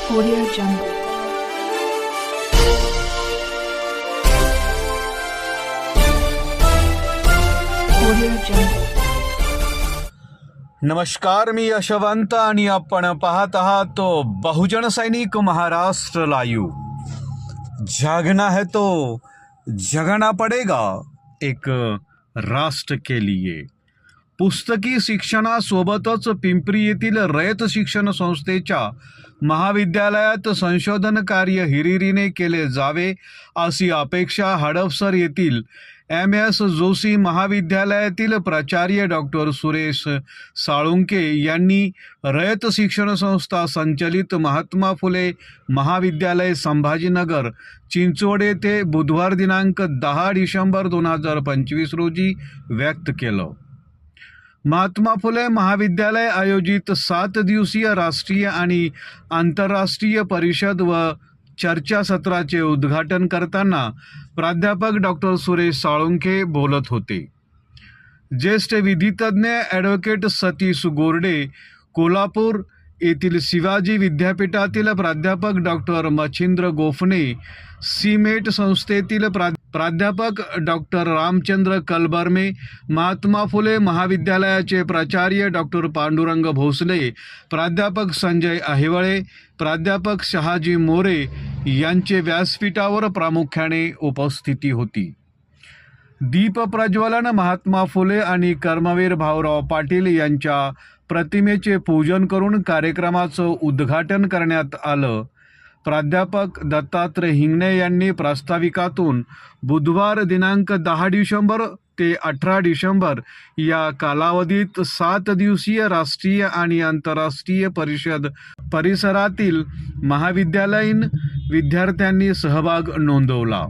Audio Jungle. Audio Jungle. नमस्कार, मी यशवंत आणि आपण पाहत आहात तो बहुजन सैनिक महाराष्ट्र लाईव्ह। जागना है तो जगना पडेगा एक राष्ट्र के लिए। पुस्तकी शिक्षणासोबतच पिंपरी येथील रयत शिक्षण संस्थेच्या महाविद्यालयात संशोधन कार्य हिरिरीने केले जावे अशी अपेक्षा हडपसर येथील MS जोशी महाविद्यालयातील प्राचार्य डॉक्टर सुरेश साळुंके यांनी रयत शिक्षण संस्था संचलित महात्मा फुले महाविद्यालय संभाजीनगर चिंचवड येथे बुधवार दिनांक 10 डिसेंबर 2025 रोजी व्यक्त केलं। महात्मा फुले महाविद्यालय आयोजित 7 दिवसीय राष्ट्रीय आणि आंतरराष्ट्रीय परिषद व चर्चासत्राचे उद्घाटन करताना प्राध्यापक डॉक्टर सुरेश साळुंके बोलत होते। ज्येष्ठ विधितज्ञ ॲडव्होकेट सतीश गोरडे, कोल्हापूर येथील शिवाजी विद्यापीठातील प्राध्यापक डॉक्टर मच्छिंद्र गोफणे, सीमेट संस्थेतील प्राध्यापक डॉक्टर रामचंद्र कलबर्मे, महात्मा फुले महाविद्यालयाचे प्राचार्य डॉक्टर पांडुरंग भोसले, प्राध्यापक संजय अहिवळे, प्राध्यापक शहाजी मोरे यांचे व्यासपीठावर प्रामुख्याने उपस्थिती होती। दीप प्रज्वलन महात्मा फुले आणि कर्मवीर भाऊराव पाटील यांच्या प्रतिमेचे पूजन करून कार्यक्रमाचं उद्घाटन करण्यात आलं। प्राध्यापक दत्तात्रय हिंगणे यांनी प्रास्ताविकातून बुधवार दिनांक 10 डिसेंबर ते 18 डिसेंबर या कालावधीत 7 दिवसीय राष्ट्रीय आणि आंतरराष्ट्रीय परिषद परिसरातील महाविद्यालयीन विद्यार्थ्यांनी सहभाग नोंदवला।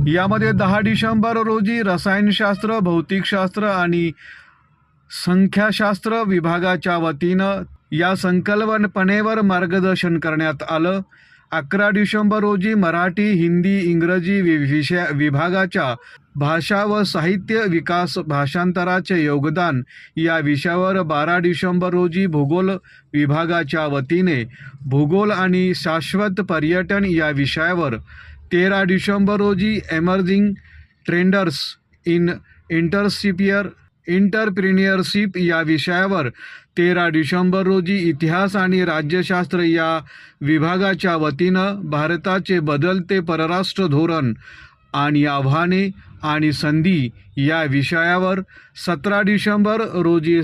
यामध्ये 10 डिसेंबर रोजी रसायनशास्त्र, भौतिकशास्त्र आणि संख्याशास्त्र विभागाच्या वतीनं या संकल्पनेवर मार्गदर्शन करण्यात आलं। 11 डिसेंबर रोजी मराठी, हिंदी, इंग्रजी विभागाच्या भाषा व साहित्य विकास भाषांतराचे योगदान या विषयावर 12 डिसेंबर रोजी भूगोल विभागाच्या वतीने भूगोल आणि शाश्वत पर्यटन या विषयावर, 13 डिसेंबर रोजी एमर्जिंग ट्रेंडर्स इन एंटरप्रिन्युअरशिप या विषयावर, 13 डिसेंबर रोजी इतिहास आणि राज्यशास्त्र या विभागाच्या वतीनं भारताचे बदलते परराष्ट्र धोरण आणि आव्हाने आणि संधी या विषयावर, 17 डिसेंबर रोजी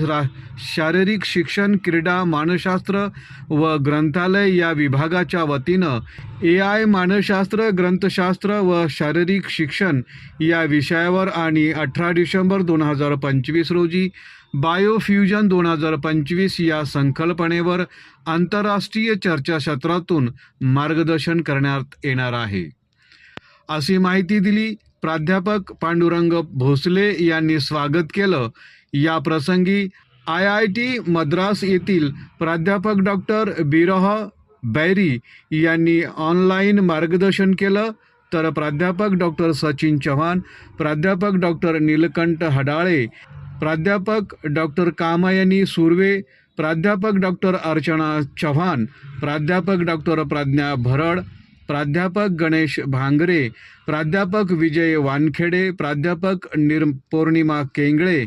शारीरिक शिक्षण, क्रीडा, मानसशास्त्र व ग्रंथालय या विभागाच्या वतीनं AI मानसशास्त्र, ग्रंथशास्त्र व शारीरिक शिक्षण या विषयावर आणि 18 डिसेंबर 2025 रोजी बायोफ्युजन 2025 या संकल्पनेवर आंतरराष्ट्रीय चर्चासत्रातून मार्गदर्शन करण्यात येणार आहे, अशी माहिती दिली। प्राध्यापक पांडुरंग भोसले यांनी स्वागत केलं। या प्रसंगी IIT मद्रास येथील प्राध्यापक डॉक्टर बिरह बैरी यांनी ऑनलाईन मार्गदर्शन केलं, तर प्राध्यापक डॉक्टर सचिन चव्हाण, प्राध्यापक डॉक्टर नीलकंठ हडाळे, प्राध्यापक डॉक्टर कामयनी सुर्वे, प्राध्यापक डॉक्टर अर्चना चव्हाण, प्राध्यापक डॉक्टर प्रज्ञा भरड, प्राध्यापक गणेश भांगरे, प्राध्यापक विजय वानखेडे, प्राध्यापक पौर्णिमा केंगळे,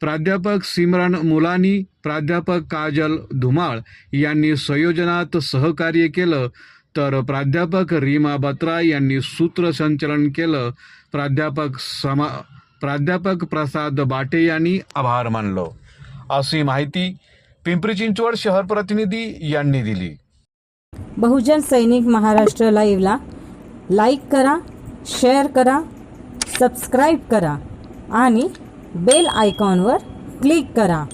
प्राध्यापक सिमरन मुलानी, प्राध्यापक काजल धुमाळ यांनी संयोजनात सहकार्य केलं, तर प्राध्यापक रीमा बत्रा यांनी सूत्रसंचलन केलं। प्राध्यापक प्रसाद बाटे यांनी आभार मानलो, अशी माहिती पिंपरी चिंचवड शहर प्रतिनिधी यांनी दिली। बहुजन सैनिक महाराष्ट्र लाईव्हला लाईक करा, शेअर करा, सबस्क्राईब करा आणि बेल आयकॉनवर क्लिक करा।